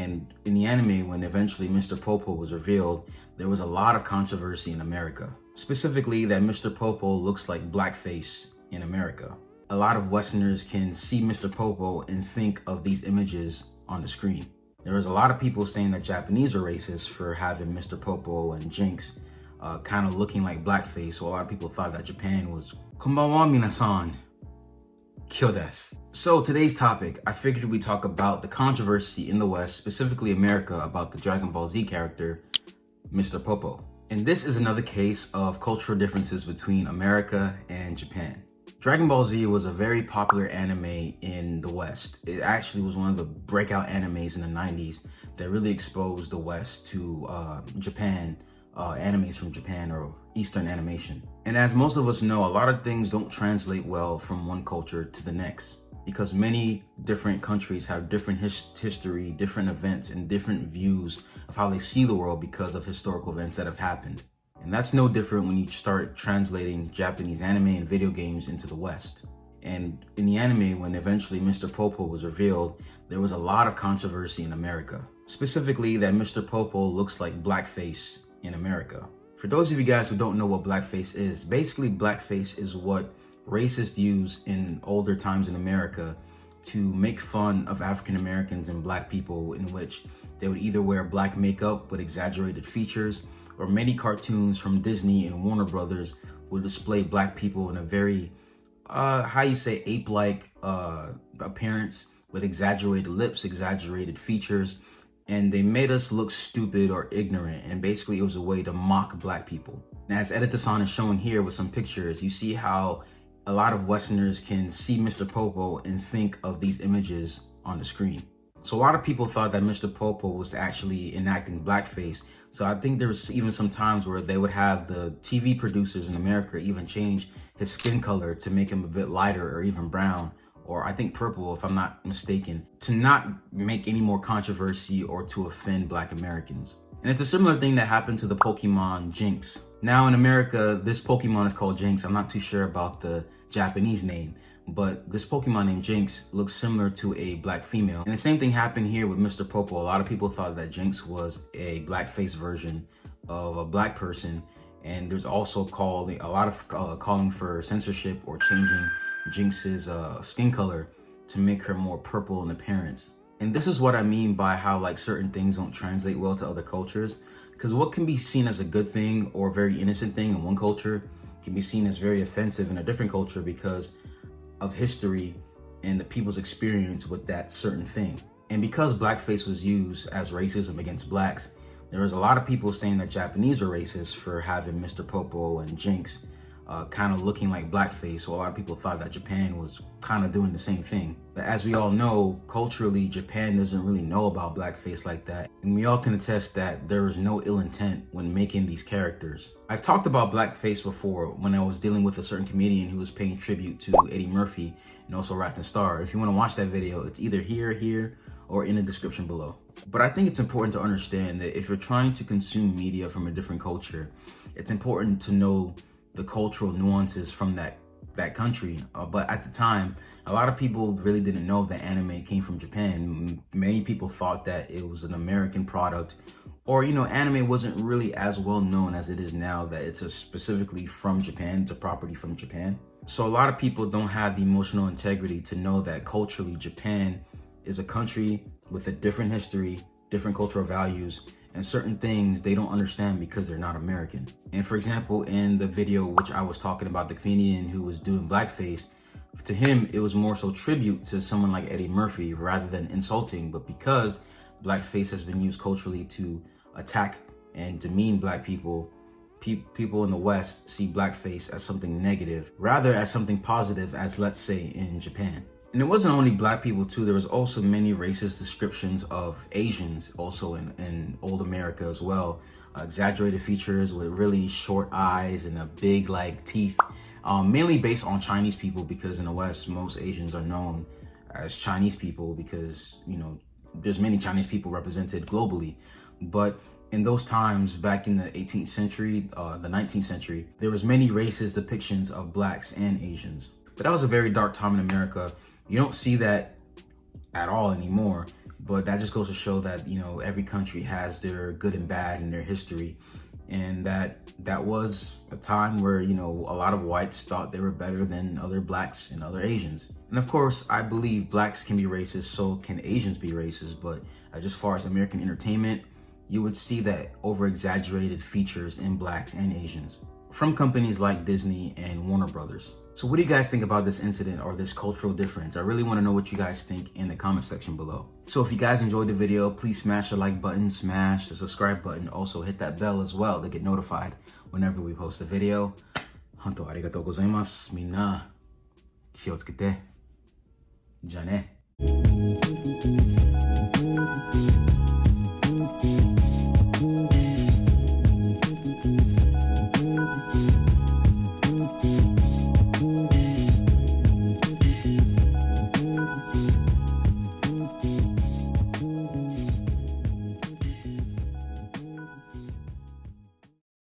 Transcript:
And in the anime, when eventually Mr. Popo was revealed, there was a lot of controversy in America. Specifically, that Mr. Popo looks like blackface in America. A lot of Westerners can see Mr. Popo and think of these images on the screen. There was a lot of people saying that Japanese are racist for having Mr. Popo and Jinx kind of looking like blackface. So a lot of people thought that Japan was konbanwa minasan. Kill desu. So today's topic, I figured we talk about the controversy in the West, specifically America, about the Dragon Ball Z character, Mr. Popo. And this is another case of cultural differences between America and Japan. Dragon Ball Z was a very popular anime in the West. It actually was one of the breakout animes in the 90s that really exposed the West to Japan, animes from Japan or Eastern animation. And as most of us know, a lot of things don't translate well from one culture to the next because many different countries have different history, different events, and different views of how they see the world because of historical events that have happened. And that's no different when you start translating Japanese anime and video games into the West. And in the anime, when eventually Mr. Popo was revealed, there was a lot of controversy in America. Specifically, that Mr. Popo looks like blackface in America. For those of you guys who don't know what blackface is, basically blackface is what racists use in older times in America to make fun of African Americans and black people, in which they would either wear black makeup with exaggerated features, or many cartoons from Disney and Warner Brothers would display black people in a very, ape-like appearance with exaggerated lips, exaggerated features, and they made us look stupid or ignorant, and basically it was a way to mock black people. And as Edita-san is showing here with some pictures, you see how a lot of Westerners can see Mr. Popo and think of these images on the screen. So a lot of people thought that Mr. Popo was actually enacting blackface. So I think there was even some times where they would have the TV producers in America even change his skin color to make him a bit lighter or even brown, or I think purple if I'm not mistaken, to not make any more controversy or to offend black Americans. And it's a similar thing that happened to the Pokemon Jinx. Now in America, this Pokemon is called Jinx. I'm not too sure about the Japanese name, but this Pokemon named Jinx looks similar to a black female. And the same thing happened here with Mr. Popo. A lot of people thought that Jinx was a blackface version of a black person. And there's also a lot of calling for censorship or changing Jinx's skin color to make her more purple in appearance. And this is what I mean by how like certain things don't translate well to other cultures. Because what can be seen as a good thing or a very innocent thing in one culture can be seen as very offensive in a different culture because of history and the people's experience with that certain thing. And because blackface was used as racism against blacks, there was a lot of people saying that Japanese are racist for having Mr. Popo and Jinx kind of looking like blackface. So a lot of people thought that Japan was kind of doing the same thing. But as we all know, culturally, Japan doesn't really know about blackface like that. And we all can attest that there was no ill intent when making these characters. I've talked about blackface before when I was dealing with a certain comedian who was paying tribute to Eddie Murphy and also Rat and Star. If you want to watch that video, it's either here, or in the description below. But I think it's important to understand that if you're trying to consume media from a different culture, it's important to know the cultural nuances from that country. But at the time, a lot of people really didn't know that anime came from Japan. Many people thought that it was an American product, or anime wasn't really as well known as it is now, that it's specifically from Japan, it's a property from Japan. So a lot of people don't have the emotional integrity to know that culturally Japan is a country with a different history, different cultural values, and certain things they don't understand because they're not American. And for example, in the video which I was talking about, the comedian who was doing blackface, to him it was more so tribute to someone like Eddie Murphy rather than insulting. But because blackface has been used culturally to attack and demean black people, people in the West see blackface as something negative rather as something positive, as let's say in Japan. And it wasn't only black people too, there was also many racist descriptions of Asians also in old America as well. Exaggerated features with really short eyes and a big like teeth, mainly based on Chinese people, because in the West, most Asians are known as Chinese people because, there's many Chinese people represented globally. But in those times, back in the 18th century, the 19th century, there was many racist depictions of blacks and Asians. But that was a very dark time in America. You don't see that at all anymore. But that just goes to show that, every country has their good and bad in their history. And that was a time where, a lot of whites thought they were better than other blacks and other Asians. And of course, I believe blacks can be racist, so can Asians be racist. But just far as American entertainment, you would see that over-exaggerated features in blacks and Asians from companies like Disney and Warner Brothers. So what do you guys think about this incident or this cultural difference? I really want to know what you guys think in the comment section below. So if you guys enjoyed the video, please smash the like button, smash the subscribe button. Also hit that bell as well to get notified whenever we post a video. 本当ありがとうございます。みんな気をつけて。じゃあね。